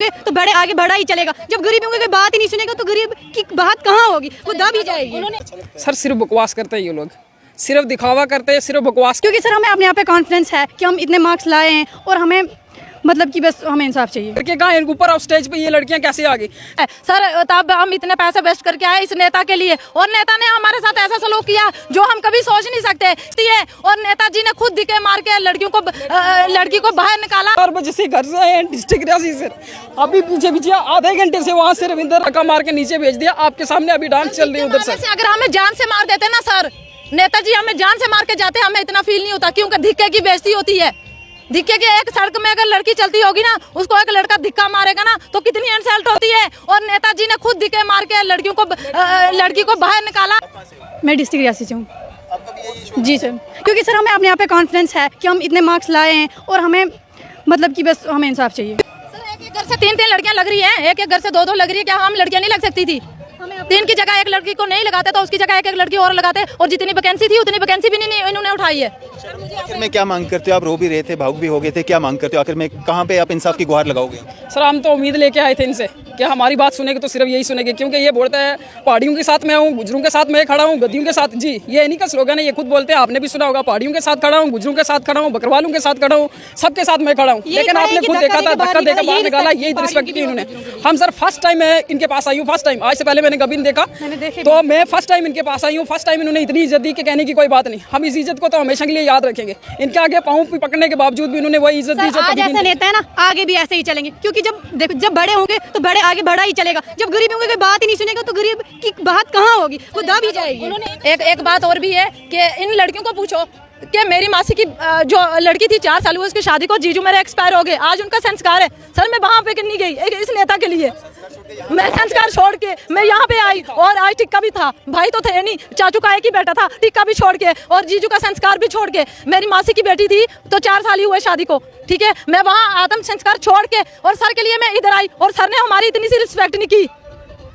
होंगे तो बड़े आगे बढ़ा ही चलेगा। जब गरीब होंगे कोई बात ही नहीं सुनेगा तो गरीब की बात कहाँ होगी, वो दब ही जाएगी। सर सिर्फ बकवास करते हैं ये लोग, सिर्फ दिखावा करते हैं, सिर्फ बकवास। क्योंकि सर हमें अपने यहाँ पे कॉन्फिडेंस है कि हम इतने मार्क्स लाए हैं और हमें मतलब कि बस हमें इंसाफ चाहिए। लड़के कहाँ इनके ऊपर और स्टेज पे ये लड़कियां कैसे आ गई? सर तब हम इतने पैसे वेस्ट करके आए इस नेता के लिए, और नेता ने हमारे साथ ऐसा सलूक किया जो हम कभी सोच नहीं सकते। और नेताजी ने खुद दिखे मार के लड़की को बाहर निकाला। 4 बजे से घर से आए डिस्ट्रिक्ट रियासी से, अभी पीछे आधे घंटे से वहाँ से रविंदर धक्का मार के नीचे भेज दिया। आपके सामने अभी डांस चल रही है उधर से। अगर हमें जान से मार देते ना सर, नेताजी हमें जान से मार के जाते, हमें इतना फील नहीं होता, क्योंकि धिक्के की बेइज्जती होती है। धिक्के के एक सड़क में अगर लड़की चलती होगी ना, उसको एक लड़का धिक्का मारेगा ना तो कितनी इंसल्ट होती है। और नेताजी ने खुद धिक्के मार के लड़की को बाहर निकाला। मैं डिस्ट्रिक्ट रियासी से हूँ जी सर, क्योंकि सर हमें अपने यहाँ पे कॉन्फिडेंस है कि हम इतने मार्क्स लाए हैं और हमें मतलब कि बस हमें इंसाफ चाहिए। सर एक घर से 3 लड़कियां लग रही है, एक घर से 2 लग रही है, क्या हम लड़कियां नहीं लग सकती थी? 3 की जगह एक लड़की को नहीं लगाते तो उसकी जगह एक लड़की और लगाते, और जितनी वैकेंसी थी उतनी वैकेंसी भी नहीं इन्होंने उठाई है। आखिर में क्या मांग करते हो? आप रो भी रहे थे, भावुक भी हो गए थे, क्या मांग करते हो? आखिर में कहाँ पे आप इंसाफ की गुहार लगाओगे? सर हम तो उम्मीद लेके आए थे इनसे कि हमारी बात सुनेंगे तो सिर्फ यही सुनेंगे, क्योंकि ये बोलते हैं पहाड़ियों के साथ मैं हूँ, गुजरों के साथ मैं खड़ा हूँ, गद्दियों के साथ। जी ये इन्हीं का स्लोगन है, ये खुद बोलते हैं, आपने भी सुना होगा, पहाड़ियों के साथ खड़ा हूँ, गुजरों के साथ खड़ा हूँ, बकरवालों के साथ खड़ा हूँ, सबके साथ मैं खड़ा हूँ। लेकिन आपने खुद देखा था धक्का देकर बाहर निकाला, यही रिस्पेक्ट की इन्होंने। हम सर फर्स्ट टाइम मैं इनके पास आई हूँ, फर्स्ट टाइम, आज से पहले मैंने कभी नहीं देखा, तो मैं फर्स्ट टाइम इनके पास आई हूँ। फर्स्ट टाइम इन्होंने इतनी इज्जत दी कि कहने की कोई बात नहीं। हम इस इज्जत को तो हमेशा के लिए याद रखेंगे। इनके आगे पाँव पकड़ने के बावजूद भी उन्होंने वही इज्जत दी जो आज ऐसा नेता है ना, आगे भी ऐसे ही चलेंगे, क्योंकि जब बड़े होंगे तो बड़े आगे बढ़ा ही चलेगा। जब गरीब होंगे कोई बात ही नहीं सुनेगा तो गरीब की बात कहाँ होगी, वो दब ही जाएगी। एक बात और भी है कि इन लड़कियों को पूछो कि मेरी मासी की जो लड़की थी 4 साल हुए उसकी शादी को, जीजू मेरे एक्सपायर हो गए, आज उनका संस्कार है। सर मैं वहाँ पे नहीं गई इस नेता के लिए, मैं संस्कार छोड़ के मैं यहाँ पे आई, और आज टिक्का भी था, भाई तो थे नहीं, चाचू का एक ही बेटा था, टिक्का भी छोड़ के और जीजू का संस्कार भी छोड़ के। मेरी मासी की बेटी थी तो 4 साल ही हुए शादी को, ठीक है, मैं वहाँ आत्म संस्कार छोड़ के और सर के लिए मैं इधर आई, और सर ने हमारी इतनी सी रिस्पेक्ट नहीं की।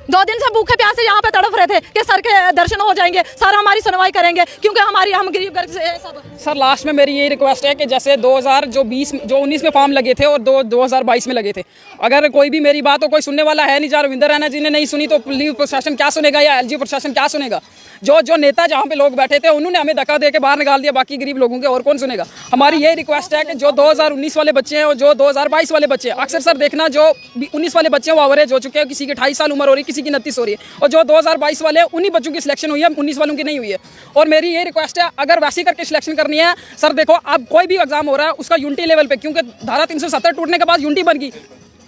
2 दिन से भूखे प्यासे यहाँ पे तड़प रहे थे कि सर के दर्शन हो जाएंगे, सर हमारी सुनवाई करेंगे, क्योंकि हम गरीब घर से सब। सर लास्ट में मेरी यही रिक्वेस्ट है कि जैसे 2019 में फॉर्म लगे थे और 2022 में लगे थे, अगर कोई भी मेरी बात हो, कोई सुनने वाला है नहीं, जहाँ रविंदर रैना जी ने नहीं सुनी तो पुलिस प्रशासन क्या सुनेगा या एलजी प्रशासन क्या सुनेगा? जो नेता जहाँ पे लोग बैठे थे उन्होंने हमें धक्का दे के बाहर निकाल दिया, बाकी गरीब लोगों के और कौन सुनेगा? हमारी यही रिक्वेस्ट है कि जो 2019 वाले बच्चे हैं और जो 2022 वाले बच्चे हैं, अक्सर सर देखना जो 19 वाले बच्चे हैं वो एवरेज हो चुके हैं, किसी की 28 साल उम्र हो रही है, किसी की 29 हो रही है, और जो 2022 वाले उन्हीं बच्चों की सिलेक्शन हुई है, 19 वालों की नहीं हुई है। और मेरी ये रिक्वेस्ट है, अगर वैसी करके सिलेक्शन करनी है सर, देखो अब कोई भी एग्जाम हो रहा है उसका यूनिटी लेवल पे, क्योंकि धारा 370 टूटने के बाद यूनिटी बन गई,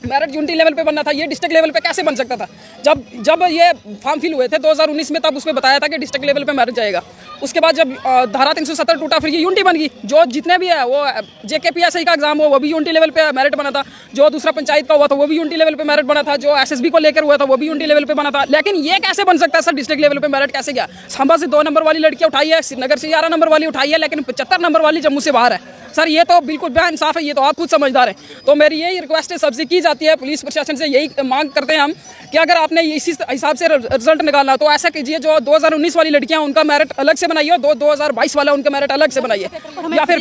मेरिट यूनिटी लेवल पे बनना था, ये डिस्ट्रिक्ट लेवल पे कैसे बन सकता था? जब ये फॉर्म फिल हुए थे 2019 में, तब उसमें बताया था कि डिस्ट्रिक्ट लेवल पे मेरिट जाएगा। उसके बाद जब धारा 370 टूटा, फिर ये यूनिटी बन गई। जो जितने भी है वो JKPSI का एग्जाम हो वो भी यूनिटी लेवल पे मेरिट बना था, जो दूसरा पंचायत का हुआ था वो भी यूनिटी लेवल पे मेरिट बना था, जो SSB को लेकर हुआ था वो भी यूनिटी लेवल पे बना था। लेकिन ये कैसे बन सकता है सर, डिस्ट्रिक्ट लेवल पे मेरिट कैसे गया? सांबा से 2 नंबर वाली लड़कियां उठाई है, श्रीनगर से 11 नंबर वाली उठाई है, लेकिन 75 नंबर वाली जम्मू से बाहर है। सर ये तो बिल्कुल बेइंसाफ है, ये तो आप खुद समझदार हैं। तो मेरी यही रिक्वेस्ट है, सबसे की जाती है, पुलिस प्रशासन से यही मांग करते हैं हम कि अगर आपने इसी हिसाब से रिजल्ट निकालना तो ऐसा कीजिए, जो 2019 वाली लड़कियां उनका मेरिट अलग से बनाइए, 2022 वाला उनका मेरिट अलग से बनाइए, या फिर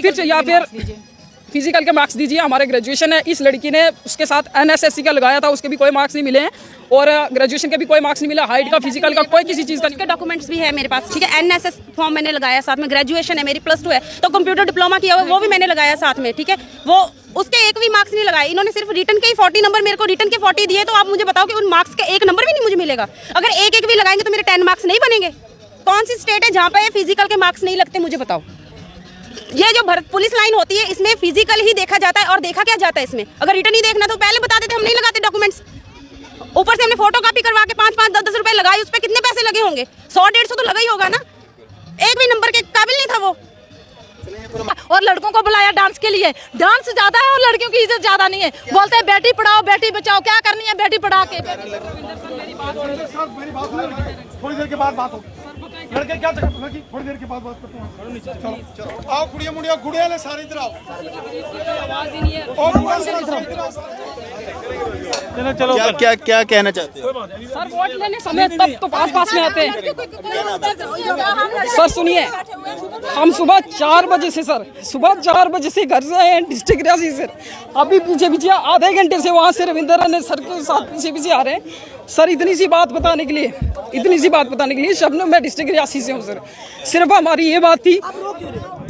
फिजिकल के मार्क्स दीजिए। हमारे ग्रेजुएशन है, इस लड़की ने उसके साथ NSSC का लगाया था, उसके भी कोई मार्क्स नहीं मिले हैं, और ग्रेजुएशन के भी कोई मार्क्स नहीं मिला, हाइट का, फिजिकल का, कोई किसी चीज़ का डॉक्यूमेंट्स भी है मेरे पास, ठीक है। NSS फॉर्म मैंने लगाया साथ में, ग्रेजुएशन है मेरी, +2 है, तो कंप्यूटर डिप्लोमा किया हुआ वो भी मैंने लगाया साथ में, ठीक है। वो उसके एक भी मार्क्स नहीं लगाए इन्होंने, सिर्फ रिटर्न के ही 40 नंबर मेरे को रिटर्न के 40 दिए। तो आप मुझे बताओ कि उन मार्क्स का 1 नंबर भी नहीं मुझे मिलेगा? अगर एक भी लगाएंगे तो मेरे 10 मार्क्स नहीं बनेंगे? कौन सी स्टेट है जहाँ पे फिजिकल के मार्क्स नहीं लगते, मुझे बताओ। ये जो पुलिस लाइन होती है इसमें फिजिकल ही देखा जाता है, और देखा क्या जाता है इसमें? अगर रिटर्न ही देखना तो पहले बता देते, हम नहीं लगाते डॉक्यूमेंट्स। ऊपर से हमने फोटो कॉपी करवा के 5-5, 10-10 रुपए लगाए, उस पर कितने पैसे लगे होंगे? 100-150 तो लगा ही होगा ना। एक भी नंबर के काबिल नहीं था वो। और लड़कों को बुलाया डांस के लिए, डांस ज्यादा है और लड़कियों की इज्जत ज्यादा नहीं है। बोलते हैं बेटी पढ़ाओ बेटी बचाओ, क्या करनी है बेटी पढ़ा के? थोड़ी देर के बाद बात होगी, लड़के क्या लड़की थोड़ी देर के बाद बात करते हैं। चलो आओ कुड़िया मुड़िया, गुड़िया ने सारे इधर आओ, आवाज ही नहीं है। चलो क्या क्या क्या कहना चाहते हो? सर वोट लेने समय तब तो पास में आते हैं। सर सुनिए, हम सुबह 4 बजे से सर सुबह 4 बजे से घर से आए हैं डिस्ट्रिक्ट रियासी से। अभी पीछे पीछे आधे घंटे से वहाँ से रविंदर राणा सर के साथ पीछे पीछे आ रहे हैं सर। इतनी सी बात बताने के लिए शबनम, मैं डिस्ट्रिक्ट रियासी से हूँ सर। सिर्फ हमारी ये बात थी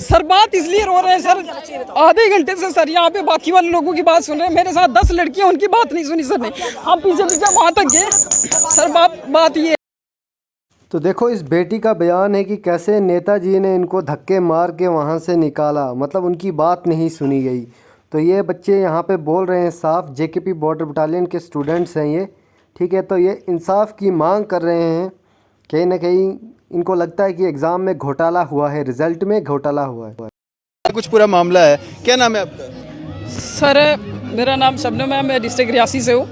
सर, बात इसलिए रो रहे हैं सर, आधे घंटे से सर यहाँ पे बाकी वाले लोगों की बात सुन रहे हैं। मेरे साथ 10 लड़कियां, उनकी बात नहीं सुनी सर ने। हम पीछे पीछे वहाँ तक गए सर। बात ये। तो देखो इस बेटी का बयान है कि कैसे नेताजी ने इनको धक्के मार के वहाँ से निकाला, मतलब उनकी बात नहीं सुनी गई। तो ये बच्चे यहाँ पे बोल रहे हैं साफ, जेकेपी बॉर्डर बटालियन के स्टूडेंट्स हैं ये, ठीक है। तो ये इंसाफ की मांग कर रहे हैं। कहीं ना कहीं इनको लगता है कि एग्ज़ाम में घोटाला हुआ है, रिज़ल्ट में घोटाला हुआ है। कुछ पूरा मामला है, क्या नाम है आपका? सर मेरा नाम शबनम है, मैं डिस्ट्रिक्ट रियासी से हूँ,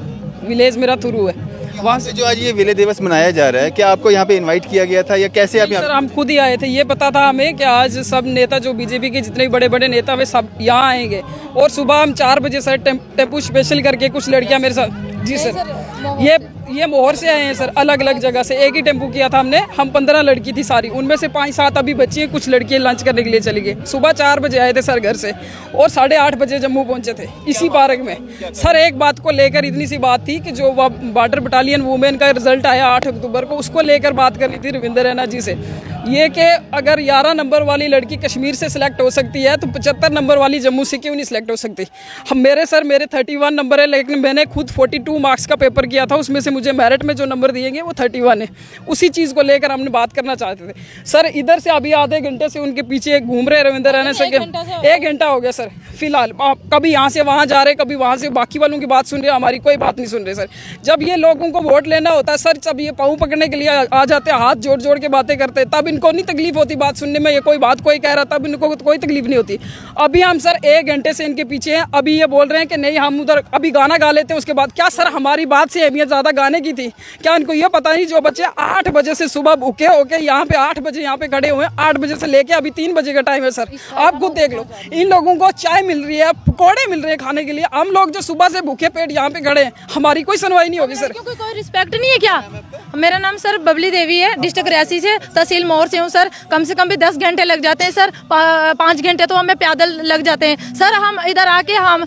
विलेज मेरा तुरू है। वहाँ से जो आज ये विलय दिवस मनाया जा रहा है, क्या आपको यहाँ पे इनवाइट किया गया था या कैसे आप सर हम खुद ही आए थे। ये पता था हमें कि आज सब नेता जो बीजेपी के जितने भी बड़े बड़े नेता वे सब यहाँ आएंगे। और सुबह हम 4 बजे सर टेम्पो स्पेशल करके कुछ लड़कियाँ मेरे साथ, जी सर ये मोहर से आए हैं सर, अलग अलग जगह से। एक ही टेम्पो किया था हमने, हम 15 लड़की थी सारी, उनमें से 5-7 अभी बच्ची हैं, कुछ लड़कियाँ लंच करने के लिए चली गई। सुबह 4 बजे आए थे सर घर से और 8:30 बजे जम्मू पहुंचे थे इसी पार्क में। सर एक बात को लेकर इतनी सी बात थी कि जो बॉर्डर बटालियन वुमेन का रिजल्ट आया 8 अक्टूबर को, उसको लेकर बात करनी थी रविंदर रैना जी से। ये कि अगर 11 नंबर वाली लड़की कश्मीर से सिलेक्ट हो सकती है तो 75 नंबर वाली जम्मू से क्यों नहीं सिलेक्ट हो सकती। मेरे 31 नंबर है, लेकिन मैंने खुद 42 मार्क्स का पेपर किया था, उसमें से मुझे मेरिट में जो नंबर दिए गए वो 31 है। उसी चीज़ को लेकर हमने बात करना चाहते थे सर। इधर से अभी आधे घंटे से उनके पीछे घूम रहे रविंदर रैना से, 1 घंटा हो गया सर फिलहाल। कभी यहाँ से वहाँ जा रहे, कभी वहाँ से बाकी वालों की बात सुन रहे, हमारी कोई बात नहीं सुन रहे सर। जब ये लोगों को वोट लेना होता है सर, जब ये पाँव पकड़ने के लिए आ जाते हैं, हाथ जोड़ जोड़ के बातें करते, तब इनको नहीं तकलीफ होती बात सुनने में। ये कोई बात कोई कह रहा, तब इनको कोई तकलीफ नहीं होती। अभी हम सर 1 घंटे से इनके पीछे हैं। अभी ये बोल रहे हैं कि नहीं हम उधर अभी गाना गा लेते हैं, उसके बाद क्या सर हमारी बात से अहमियत ज़्यादा गाने की थी क्या? इनको ये पता नहीं जो बच्चे 8 बजे से सुबह भूखे होके यहाँ पे 8 बजे यहाँ पे खड़े हुए हैं, 8 बजे से लेके अभी 3 बजे का टाइम है सर। आप खुद देख लो, इन लोगों को चाय मिल रही है, पकौड़े मिल रहे हैं खाने के लिए। हम लोग जो सुबह से भूखे पेट यहाँ पे खड़े हैं, हमारी कोई सुनवाई नहीं होगी सर। कोई रिस्पेक्ट नहीं है क्या? मेरा नाम सर बबली देवी है, डिस्ट्रिक्ट रियासी से, तहसील मोहर से हूँ सर। कम से कम भी 10 घंटे लग जाते हैं सर, 5 घंटे तो हमें पैदल लग जाते हैं सर। हम इधर आके हम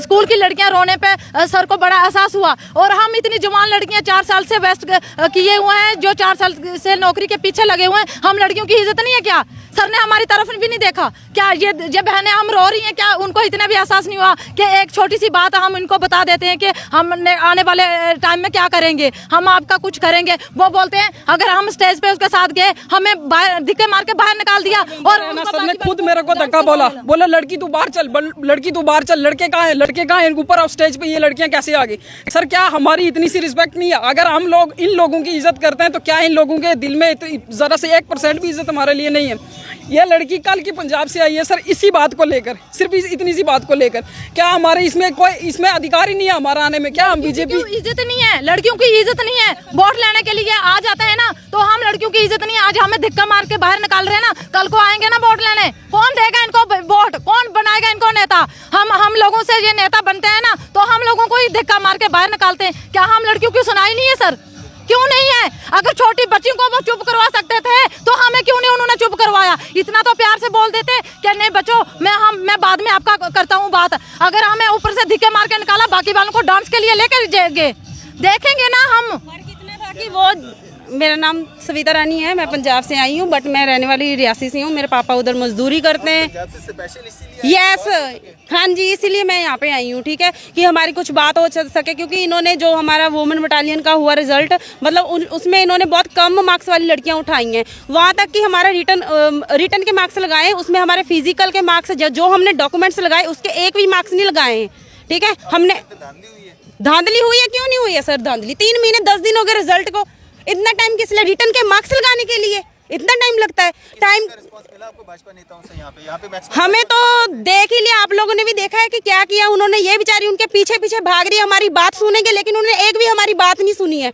स्कूल की लड़कियां रोने पे सर को बड़ा एहसास हुआ। और हम इतनी जवान लड़कियां 4 साल से वेस्ट किए हुए हैं, जो 4 साल से नौकरी के पीछे लगे हुए हैं, हम लड़कियों की इज्जत नहीं है क्या? सर ने हमारी तरफ भी नहीं देखा क्या? ये बहनें हम रो रही हैं, क्या उनको इतना भी एहसास नहीं हुआ कि एक छोटी सी बात हम इनको बता देते हैं कि हम आने वाले टाइम में क्या करेंगे, हम आपका कुछ करेंगे। वो बोलते हैं अगर हम स्टेज पे उसके साथ गए, हमें धक्के मार के बाहर निकाल दिया। और सर ने खुद मेरे को धक्का बोला लड़की तू बाहर चल, लड़की तू बाहर चल। लड़के कहाँ हैं ऊपर स्टेज पे, ये लड़कियां कैसे आ गई? सर क्या हमारी इतनी सी रिस्पेक्ट नहीं है? अगर हम लोग इन लोगों की इज्जत करते हैं तो क्या इन लोगों के दिल में जरा से 1% भी इज्जत हमारे लिए नहीं है? ये लड़की कल की पंजाब से आई है सर, इसी बात को लेकर, सिर्फ इतनी सी बात को लेकर। क्या हमारे इसमें अधिकार ही नहीं है हमारा आने में? क्या हम बीजेपी इज्जत नहीं है? लड़कियों की इज्जत नहीं है? वोट लेने के लिए आ जाते हैं ना, तो हम लड़कियों की इज्जत नहीं है। आज हमें धक्का मार के बाहर निकाल रहे हैं ना, कल को आएंगे ना वोट लेने, कौन देगा इनको वोट? कौन बनाएगा इनको नेता? हम लोगों से ये नेता बनते हैं ना, तो हम लोगों को ही धक्का मार के बाहर निकालते हैं। क्या हम लड़कियों की सुनाई नहीं है सर? क्यों नहीं है? अगर छोटी बच्चियों को वो चुप करवा सकते थे तो हमें क्यों नहीं उन्होंने चुप करवाया? इतना तो प्यार से बोल देते कि नहीं बच्चों, मैं बाद में आपका करता हूँ बात। अगर हमें ऊपर से धिक्के मार के निकाला, बाकी वालों को डांस के लिए लेकर गए, देखेंगे ना हम। कितना था कि वो, मेरा नाम सविता रानी है, मैं पंजाब से आई हूँ, बट मैं रहने वाली रियासी से हूँ। मेरे पापा उधर मजदूरी करते हैं। यस, हाँ जी, इसीलिए मैं यहाँ पे आई हूँ, ठीक है, कि हमारी कुछ बात हो सके। क्योंकि इन्होंने जो हमारा वुमेन बटालियन का हुआ रिजल्ट, मतलब उसमें इन्होंने बहुत कम मार्क्स वाली लड़कियाँ उठाई हैं। वहाँ तक कि हमारा रिटर्न के मार्क्स लगाए, उसमें हमारे फिजिकल के मार्क्स जो हमने डॉक्यूमेंट्स लगाए उसके एक भी मार्क्स नहीं लगाए हैं, ठीक है। हमने धांधली हुई है? क्यों नहीं हुई है सर धांधली? 3 महीने 10 दिन हो गए रिजल्ट को, इतना टाइम किस लिए? रिटर्न के मार्क्स लगाने के लिए इतना टाइम लगता है? टाइम हमें तो देख ही लिया, आप लोगों ने भी देखा है कि क्या किया उन्होंने। ये बेचारी उनके पीछे पीछे भाग रही है, हमारी बात सुनेंगे, लेकिन उन्होंने एक भी हमारी बात नहीं सुनी है।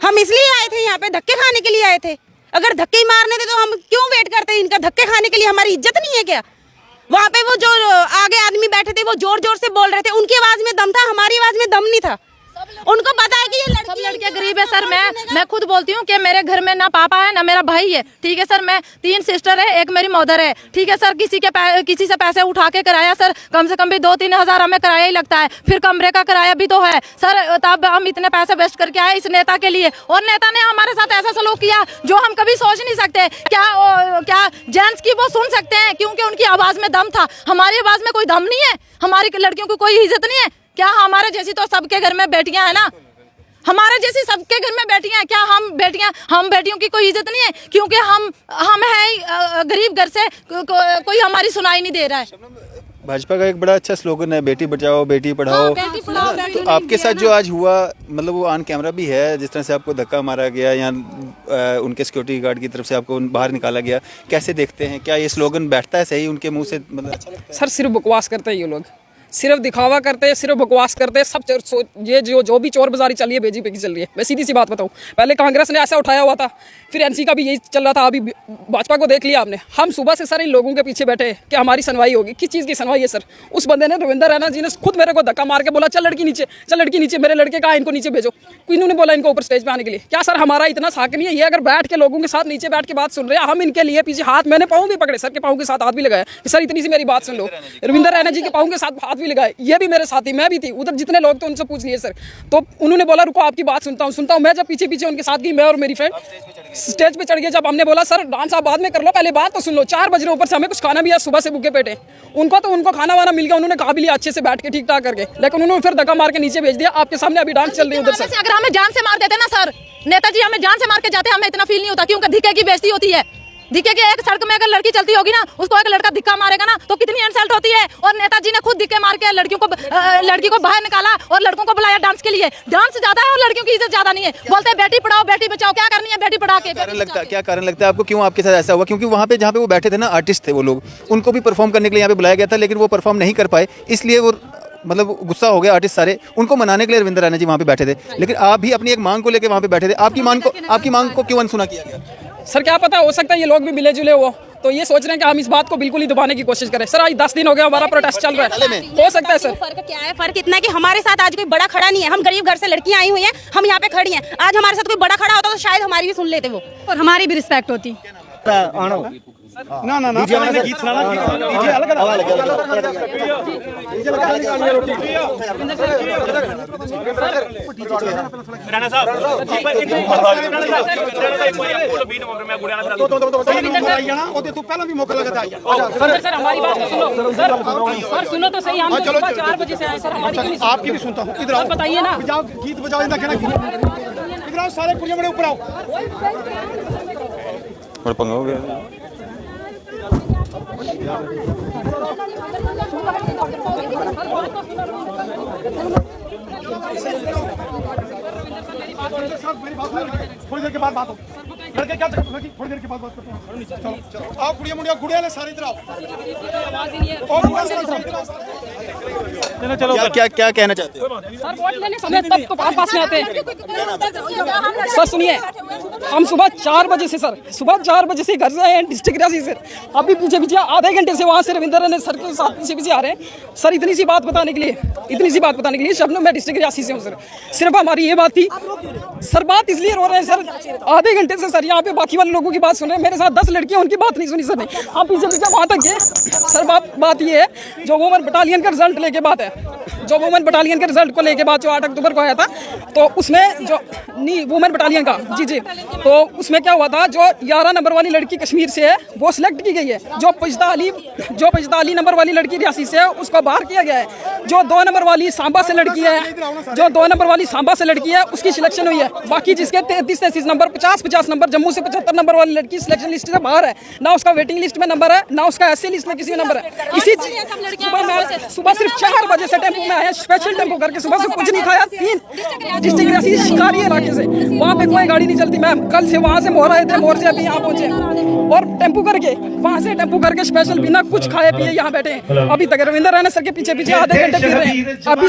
हम इसलिए आए थे यहाँ पे, धक्के खाने के लिए आए थे। अगर धक्के मारने थे तो हम क्यों वेट करते हैं इनका? धक्के खाने के लिए हमारी इज्जत नहीं है क्या? वहाँ पे वो जो आगे आदमी बैठे थे वो जोर जोर से बोल रहे थे, उनकी आवाज में दम था, हमारी आवाज में दम नहीं था। उनको पता है कि ये सब लड़कियां गरीब है सर। मैं खुद बोलती हूँ कि मेरे घर में ना पापा है ना मेरा भाई है, ठीक है सर। मैं 3 सिस्टर है, एक मेरी मदर है, ठीक है सर। किसी से पैसे उठा के कराया सर, कम से कम भी 2-3 हज़ार हमें किराया ही लगता है, फिर कमरे का किराया भी तो है सर। तब हम इतने पैसे वेस्ट करके आए इस नेता के लिए, और नेता ने हमारे साथ ऐसा सलूक किया जो हम कभी सोच नहीं सकते। क्या जेंट्स की वो सुन सकते हैं क्योंकि उनकी आवाज में दम था, हमारी आवाज में कोई दम नहीं है, हमारी लड़कियों को कोई इज्जत नहीं है क्या? हमारे जैसी तो सबके घर में बेटियां हैं ना, हमारे जैसी सबके घर में बेटियां हैं क्या? हम बेटियों की कोई इज्जत नहीं है क्योंकि हम हैं गरीब घर से, कोई हमारी सुनाई नहीं दे रहा है। भाजपा का एक बड़ा अच्छा स्लोगन है, बेटी बचाओ बेटी पढ़ाओ। तो आपके साथ जो आज हुआ, मतलब वो ऑन कैमरा भी है, जिस तरह से आपको धक्का मारा गया या उनके सिक्योरिटी गार्ड की तरफ से आपको बाहर निकाला गया, कैसे देखते हैं? क्या ये स्लोगन बैठता है सही उनके मुंह से? मतलब अच्छा लगता है? सर सिर्फ बकवास करते हैं ये लोग, सिर्फ दिखावा करते हैं, सिर्फ बकवास करते हैं। सब ये जो भी चोर बाजारी चल रही है बीजेपी की चल रही है। मैं सीधी सी बात बताऊं, पहले कांग्रेस ने ऐसा उठाया हुआ था, फिर एनसी का भी यही चल रहा था, अभी भाजपा को देख लिया आपने। हम सुबह से सर इन लोगों के पीछे बैठे कि हमारी सुनवाई होगी। किस चीज़ की सुनवाई है सर? उस बंदे ने, रविंदर रैना जी ने खुद मेरे को धक्का मार के बोला चल लड़की नीचे, चल लड़की नीचे। मेरे लड़के कहा इनको नीचे भेजो, इन्होंने बोला इनको ऊपर स्टेज पे आने के लिए। क्या सर हमारा इतना साक नहीं है? ये अगर बैठ के लोगों के साथ नीचे बैठ के बात सुन रहे हैं, हम इनके लिए पीछे हाथ, मैंने पाँव भी पकड़े, सर के पाँव के साथ हाथ भी लगाया कि सर इतनी सी मेरी बात सुन लो। रविंदर रैना जी के पाँव के साथ हाथ भी लगाए, ये भी मेरे साथी, मैं भी थी उधर, जितने लोग थे उनसे पूछ लिए सर। तो उन्होंने बोला रुको आपकी बात सुनता हूँ। मैं जब पीछे पीछे उनके साथ गई, मैं और मेरी फ्रेंड स्टेज पे चढ़ गए। जब हमने बोला सर डांस आप बाद में कर लो, पहले बात तो सुन लो। 4 बज रहे, ऊपर से हमें कुछ खाना भी है, सुबह से भूखे पेटे। उनको खाना वाना मिल गया, उन्होंने कहा भी लिया अच्छे से बैठ के ठीक ठाक करके, लेकिन उन्होंने फिर धक्का मार के नीचे भेज दिया। आपके सामने अभी डांस चल रही है उधर से। अगर हमें जान से मार देते ना सर नेताजी, हमें जान से मार के जाते, हमें इतना फील नहीं होता क्योंकि धिक्के की बेइज्जती होती है। धिक्के की, एक सड़क में अगर लड़की चलती होगी ना, उसको एक लड़का धिक्का मारेगा ना तो कितनी इंसल्ट होती है। और नेताजी ने खुद धिक्के मार के लड़की को बाहर निकाला और लड़कों को बुलाया डांस के लिए। डांस ज्यादा है और लड़कियों की इज्जत ज्यादा नहीं है। बोलते हैं बेटी पढ़ाओ बेटी बचाओ, क्या करनी है बेटी पढ़ा के? क्या कारण लगता है आपको, क्यों आपके साथ ऐसा हुआ? क्योंकि वहाँ पे जहाँ पे वो बैठे थे ना, आर्टिस्ट थे वो लोग, उनको भी परफॉर्म करने के लिए यहाँ पे बुलाया गया था, लेकिन वो परफॉर्म नहीं कर पाए, इसलिए वो मतलब गुस्सा हो गया आर्टिस्ट सारे। उनको मनाने के लिए रविंदर रैना जी वहाँ पे बैठे थे, लेकिन आप भी अपनी एक मांग को लेकर वहाँ पे बैठे थे। आपकी मांग को क्यों अनसुना किया गया? सर क्या पता, हो सकता है ये लोग भी मिले जुले हो, तो ये सोच रहे हैं कि हम इस बात को बिल्कुल ही दबाने की कोशिश करें। सर आज 10 दिन हो गया हमारा प्रोटेस्ट चल रहा है, हो सकता है सर। फर्क क्या है? फर्क इतना है कि हमारे साथ आज कोई बड़ा खड़ा नहीं है। हम गरीब घर से लड़कियां आई हुई हैं, हम यहाँ पे खड़ी हैं। आज हमारे साथ कोई बड़ा खड़ा होता तो शायद हमारी भी सुन लेते वो, और हमारी भी रिस्पेक्ट होती। ना ना ना गीत सुनाना, डीजे अलग राणा साहब तो पहला भी मौका लगा था। सर हमारी बात सुनो सर सुनो तो सही। हम 4 बजे से आए सर, आपकी भी सुनता हूँ। इधर आओ, बताइए ना, बजाओ गीत बजाओ, इधर आओ सारे कुड़िया बड़े ऊपर आओ। और पंगा हो गया। थोड़ी देर के बाद बात हो। लड़के क्या थोड़ी देर के बाद बात करते हैं। चलो आओ कुड़िया मुड़िया गुड़िया ले सारे इधर आओ। चलो क्या कहना चाहते हो? सर वोट लेने समय तब तो पास में आते हैं। सर सुनिए, हम सुबह 4 बजे से घर से आए हैं डिस्ट्रिक्ट रियासी से। अभी पीछे आधे घंटे से वहाँ से रविंदर ने सर के साथ पीछे आ रहे हैं। सर इतनी सी बात बताने के लिए शबनम, मैं डिस्ट्रिक्ट रियासी से हूँ सर। सिर्फ हमारी ये बात थी सर, बात इसलिए रो रहे हैं सर आधे घंटे से सर यहाँ पे बाकी वाले लोगों की बात सुन रहे हैं। मेरे साथ 10 लड़कियाँ, उनकी बात नहीं सुनी सर ने। हम पीछे वहाँ तक गए सर। बात ये है, जो वुमेन बटालियन का रिजल्ट लेके बात है, जो वुमेन बटालियन के रिजल्ट को लेके बात जो 8 अक्टूबर को आया था, तो उसमें जो नहीं वुमेन बटालियन का जी, तो उसमें क्या हुआ था, जो 11 नंबर वाली लड़की कश्मीर से है वो सिलेक्ट की गई है। जो पजदा अली नंबर वाली लड़की रियासी से है उसको बाहर किया गया है। जो 2 नंबर वाली सांबा से लड़की है, उसकी सिलेक्शन हुई है। बाकी जिसके 33 नंबर 50 नंबर, जम्मू से 75 नंबर वाली लड़की सिलेक्शन लिस्ट से बाहर है। ना उसका वेटिंग लिस्ट में नंबर है, ना उसका एससी लिस्ट में किसी नंबर है। इसी सुबह सिर्फ 4 बजे से टेंपो में आया, स्पेशल टेंपो करके, सुबह से कुछ नहीं खाया। 3 डिस्ट्रिक्ट रियासी शिकारी इलाके से, वहाँ पे कोई गाड़ी नहीं चलती मैम। कल से वहाँ से मोर आए थे, मोर से अभी यहाँ पहुँचे और टेंपो करके वहाँ से स्पेशल बिना कुछ खाए पिए यहाँ बैठे हैं अभी तक। रविंदर रैना सर के पीछे आधे घंटे फिर रहे हैं। अभी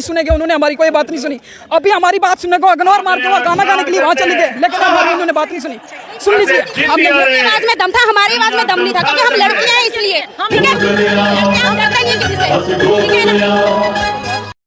सुनेंगे, उन्होंने हमारी कोई बात नहीं सुनी। अभी हमारी बात सुनने को इग्नोर मार के वो गाना गाने के लिए वहाँ चले गए, लेकिन हमारी उन्होंने बात नहीं सुनी। सुन लीजिए, हमारी आवाज में दम था, हमारी आवाज में दम नहीं था क्योंकि हम लड़कियां हैं इसलिए। ठीक है, हम डरते नहीं किसी से, ठीक है ना।